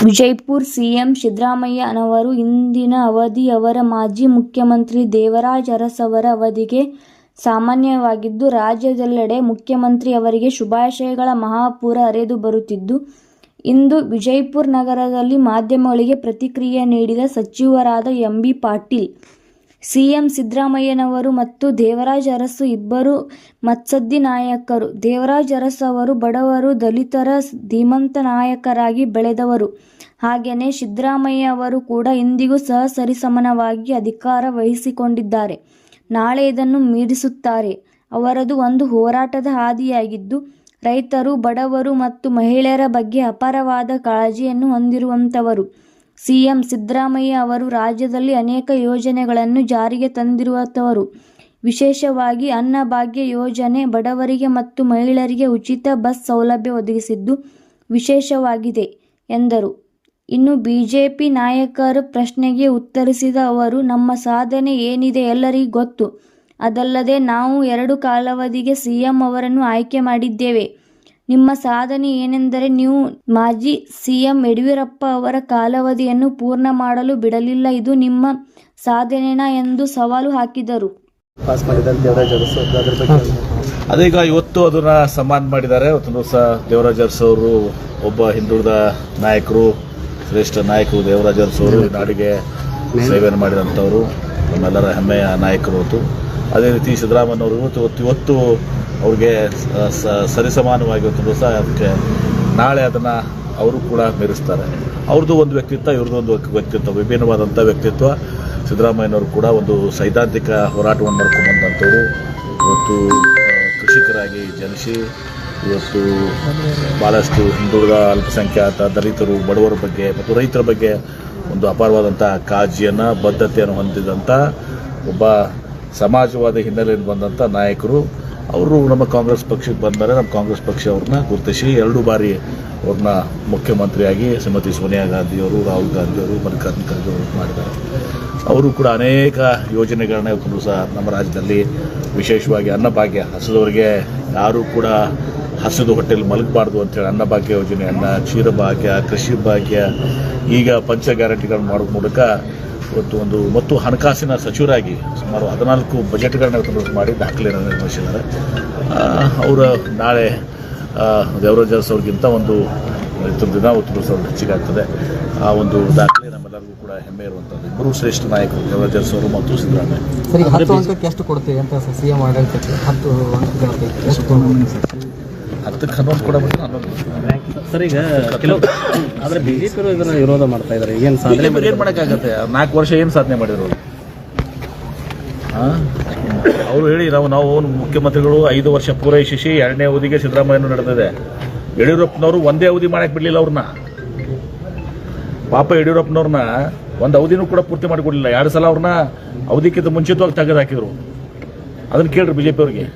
Vijayapura CM ಸಿದ್ದರಾಮಯ್ಯನವರು ಇಂದಿನ ಅವಧಿ ಅವರ ಮಾಜಿ ಮುಖ್ಯಮಂತ್ರಿ ದೇವರಾಜ ಅರಸು ಅವಧಿಗೆ ಸಾಮಾನ್ಯವಾಗಿದ್ದು, ರಾಜ್ಯದೆಲ್ಲೆಡೆ ಮುಖ್ಯಮಂತ್ರಿ ಅವರಿಗೆ ಶುಭಾಶಯಗಳ ಮಹಾಪೂರ ಹರಿದು ಬರುತ್ತಿದ್ದು, ಇಂದು ವಿಜಯಪುರ ನಗರದಲ್ಲಿ ಮಾಧ್ಯಮಗಳಿಗೆ ಪ್ರತಿಕ್ರಿಯೆ ನೀಡಿದ ಸಚಿವರಾದ ಎಂ. ಬಿ. ಪಾಟೀಲ್, ಸಿಎಂ ಸಿದ್ದರಾಮಯ್ಯನವರು ಮತ್ತು ದೇವರಾಜ ಅರಸು ಇಬ್ಬರು ಮುತ್ಸದ್ದಿ ನಾಯಕರು. ದೇವರಾಜ ಅರಸು ಅವರು ಬಡವರು, ದಲಿತರ ಧೀಮಂತ ನಾಯಕರಾಗಿ ಬೆಳೆದವರು. ಹಾಗೆಯೇ ಸಿದ್ದರಾಮಯ್ಯ ಅವರು ಕೂಡ ಇಂದಿಗೂ ಸರಿಸಮಾನವಾಗಿ ಅಧಿಕಾರ ವಹಿಸಿಕೊಂಡಿದ್ದಾರೆ. ನಾಳೆ ಇದನ್ನು ಮೀರಿಸುತ್ತಾರೆ. ಅವರದು ಒಂದು ಹೋರಾಟದ ಹಾದಿಯಾಗಿದ್ದು, ರೈತರು, ಬಡವರು ಮತ್ತು ಮಹಿಳೆಯರ ಬಗ್ಗೆ ಅಪಾರವಾದ ಕಾಳಜಿಯನ್ನು ಹೊಂದಿರುವಂಥವರು. ಸಿಎಂ ಸಿದ್ದರಾಮಯ್ಯ ಅವರು ರಾಜ್ಯದಲ್ಲಿ ಅನೇಕ ಯೋಜನೆಗಳನ್ನು ಜಾರಿಗೆ ತಂದಿರುವಂಥವರು. ವಿಶೇಷವಾಗಿ ಅನ್ನಭಾಗ್ಯ ಯೋಜನೆ ಬಡವರಿಗೆ ಮತ್ತು ಮಹಿಳೆಯರಿಗೆ ಉಚಿತ ಬಸ್ ಸೌಲಭ್ಯ ಒದಗಿಸಿದ್ದು ವಿಶೇಷವಾಗಿದೆ ಎಂದರು. ಇನ್ನು ಬಿಜೆಪಿ ನಾಯಕರ ಪ್ರಶ್ನೆಗೆ ಉತ್ತರಿಸಿದ ಅವರು, ನಮ್ಮ ಸಾಧನೆ ಏನಿದೆ ಎಲ್ಲರಿಗೂ ಗೊತ್ತು. ಅದಲ್ಲದೆ ನಾವು 2 ಕಾಲಾವಧಿಗೆ ಸಿಎಂ ಅವರನ್ನು ಆಯ್ಕೆ ಮಾಡಿದ್ದೇವೆ. ನಿಮ್ಮ ಸಾಧನೆ ಏನೆಂದರೆ ನೀವು ಮಾಜಿ ಸಿಎಂ ಯಡಿಯೂರಪ್ಪ ಅವರ ಕಾಲಾವಧಿಯನ್ನು ಪೂರ್ಣ ಮಾಡಲು ಬಿಡಲಿಲ್ಲ. ಇದು ನಿಮ್ಮ ಸಾಧನೆನಾ ಎಂದು ಸವಾಲು ಹಾಕಿದರು. ಅದೀಗ ಇವತ್ತು ಅದನ್ನ ಸನ್ಮಾನ ಮಾಡಿದ್ದಾರೆ. ಇವತ್ತು ದಿವಸ ದೇವರಾಜ ಅರಸು ಅವರು ಒಬ್ಬ ಹಿಂದುಳಿದ ನಾಯಕರು, ಶ್ರೇಷ್ಠ ನಾಯಕರು. ದೇವರಾಜ ಅರಸು ಅವರು ನಾಡಿಗೆ ಸೇವೆಯನ್ನು ಮಾಡಿದಂಥವರು, ನಮ್ಮೆಲ್ಲರ ಹೆಮ್ಮೆಯ ನಾಯಕರು. ಹೊತ್ತು ಅದೇ ರೀತಿ ಸಿದ್ದರಾಮಯ್ಯನವರು ಇವತ್ತು ಅವ್ರಿಗೆ ಸರಿಸಮಾನವಾಗಿ ಇವತ್ತು ದಿವಸ ಅದಕ್ಕೆ ನಾಳೆ ಅದನ್ನು ಅವರು ಕೂಡ ಮೀರಿಸ್ತಾರೆ. ಅವ್ರದ್ದು ಒಂದು ವ್ಯಕ್ತಿತ್ವ, ಇವ್ರದ್ದು ಒಂದು ವ್ಯಕ್ತಿತ್ವ, ವಿಭಿನ್ನವಾದಂಥ ವ್ಯಕ್ತಿತ್ವ. ಸಿದ್ದರಾಮಯ್ಯನವರು ಕೂಡ ಒಂದು ಸೈದ್ಧಾಂತಿಕ ಹೋರಾಟವನ್ನು ಮಾಡ್ಕೊಂಡು ಬಂದಂಥವ್ರು. ಇವತ್ತು ಕೃಷಿಕರಾಗಿ ಜನಿಸಿ ಇವತ್ತು ಭಾಳಷ್ಟು ಹಿಂದುಳಿದ, ಅಲ್ಪಸಂಖ್ಯಾತ, ದಲಿತರು, ಬಡವರ ಬಗ್ಗೆ ಮತ್ತು ರೈತರ ಬಗ್ಗೆ ಒಂದು ಅಪಾರವಾದಂಥ ಕಾಳಜಿಯನ್ನು, ಬದ್ಧತೆಯನ್ನು ಹೊಂದಿದಂಥ ಒಬ್ಬ ಸಮಾಜವಾದ ಹಿನ್ನೆಲೆಯಿಂದ ಬಂದಂಥ ನಾಯಕರು. ಅವರು ನಮ್ಮ ಕಾಂಗ್ರೆಸ್ ಪಕ್ಷಕ್ಕೆ ಬಂದರೆ ನಮ್ಮ ಕಾಂಗ್ರೆಸ್ ಪಕ್ಷ ಅವ್ರನ್ನ ಗುರುತಿಸಿ 2 ಬಾರಿ ಅವ್ರನ್ನ ಮುಖ್ಯಮಂತ್ರಿಯಾಗಿ ಶ್ರೀಮತಿ ಸೋನಿಯಾ ಗಾಂಧಿಯವರು, ರಾಹುಲ್ ಗಾಂಧಿಯವರು, ಮಲ್ಲಿಕಾರ್ಜುನ ಖರ್ಗೆ ಅವರು ಮಾಡಿದ್ದಾರೆ. ಅವರು ಕೂಡ ಅನೇಕ ಯೋಜನೆಗಳನ್ನ ಇವತ್ತು ಸಹ ನಮ್ಮ ರಾಜ್ಯದಲ್ಲಿ, ವಿಶೇಷವಾಗಿ ಅನ್ನಭಾಗ್ಯ, ಹಸಿದವರಿಗೆ ಯಾರೂ ಕೂಡ ಹಸಿದು ಹೊಟ್ಟೆಲಿ ಮಲಗಬಾರ್ದು ಅಂತೇಳಿ ಅನ್ನಭಾಗ್ಯ ಯೋಜನೆಯನ್ನು, ಕ್ಷೀರಭಾಗ್ಯ, ಕೃಷಿ ಭಾಗ್ಯ, ಈಗ ಪಂಚ ಗ್ಯಾರಂಟಿಗಳನ್ನು ಮಾಡೋ ಮೂಲಕ ಇವತ್ತು ಮತ್ತು ಹಣಕಾಸಿನ ಸಚಿವರಾಗಿ ಸುಮಾರು 14 ಬಜೆಟ್ಗಳನ್ನ ಇವತ್ತು ಮಾಡಿ ದಾಖಲೆಯನ್ನು ನಿರ್ವಹಿಸಿದ್ದಾರೆ. ಅವರ ನಾಳೆ ದೇವರಾಜ ಅರಸು ಅವ್ರಿಗಿಂತ ಒಂದು ದಿನ ಹೆಚ್ಚಿಗೆ ಆಗ್ತದೆ. ಆ ಒಂದು ದಾಖಲೆ ನಮ್ಮೆಲ್ಲರಿಗೂ ಕೂಡ ಹೆಮ್ಮೆ ಇರುವಂಥದ್ದು. ಇಬ್ಬರು ಶ್ರೇಷ್ಠ ನಾಯಕರು, ದೇವರಾಜ ಅರಸು ಅವರು ಮತ್ತು ಸಿದ್ದರಾಮಯ್ಯ. 10 ಅಂಕಕ್ಕೆ ಎಷ್ಟು ಕೊಡ್ತೀವಿ ಅಂತ ಸಿಎಂ ಆಡಳಿತಕ್ಕೆ? 10 ಅಂಕಗಳಿಗೆ ಎಷ್ಟು? 10ಕ್ಕೆ 11 ಕೊಡಬೇಕು. 11 ಸರ್, ಈಗ ಕೆಲವು ಆದರೆ ಬಿಜೆಪಿಯವರು ಇದನ್ನು ವಿರೋಧ ಮಾಡ್ತಾ ಇದ್ದಾರೆ. ಏನು ಸಾಧನೆ ಏನು ಮಾಡೋಕ್ಕಾಗತ್ತೆ? 4 ವರ್ಷ ಏನು ಸಾಧನೆ ಮಾಡಿದ್ರು ಅವರು ಹೇಳಿ. ನಾವು ಮುಖ್ಯಮಂತ್ರಿಗಳು 5 ವರ್ಷ ಪೂರೈಸಿ 2ನೇ ಅವಧಿಗೆ ಸಿದ್ದರಾಮಯ್ಯನವರು ನಡೆದಿದೆ. ಯಡಿಯೂರಪ್ಪನವರು ಒಂದೇ ಅವಧಿ ಮಾಡಕ್ಕೆ ಬಿಡಲಿಲ್ಲ ಅವ್ರನ್ನ. ಪಾಪ ಯಡಿಯೂರಪ್ಪನವ್ರನ್ನ ಒಂದು ಅವಧಿನೂ ಕೂಡ ಪೂರ್ತಿ ಮಾಡಿಕೊಡಲಿಲ್ಲ. 2 ಸಲ ಅವ್ರನ್ನ ಅವಧಿಕ್ಕಿಂತ ಮುಂಚಿತವಾಗಿ ತೆಗೆದು ಹಾಕಿದ್ರು. ಅದನ್ನು ಕೇಳ್ರಿ ಬಿಜೆಪಿ ಅವ್ರಿಗೆ.